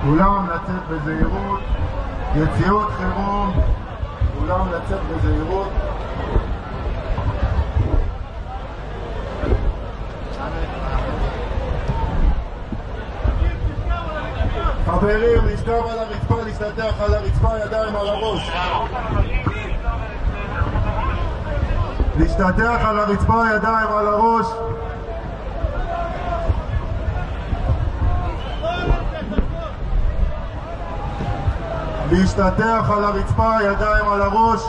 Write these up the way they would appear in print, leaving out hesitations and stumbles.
כולם לצאת בזהירות, יציאות חירום, כולם לצאת בזהירות. חברים, לשכב על הרצפה, להסתתח על הרצפה, ידיים על הראש. להסתתח על הרצפה, ידיים על הראש. להשתטח על הרצפה, ידיים על הראש.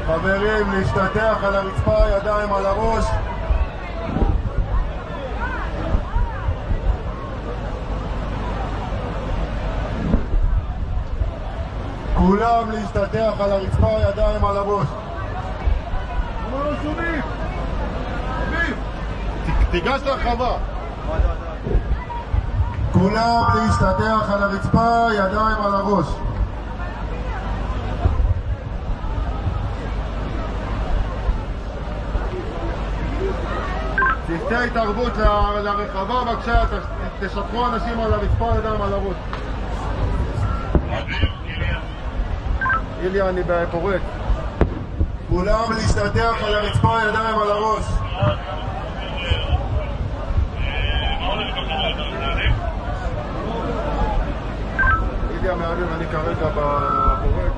חברים, להשתטח על הרצפה, ידיים על הראש. כולם להשתטח על הרצפה, ידיים על הראש. תיגש לרחבה. כולם להשתטח על הרצפה, ידיים על הראש. צוותי התערבות לרחבה, בבקשה, תשטחו אנשים על הרצפה, ידיים על הראש. איליה, אני בפורט. כולם להשתטח על הרצפה, ידיים על הראש. איליה, מעניין, אני כרגע בפורט.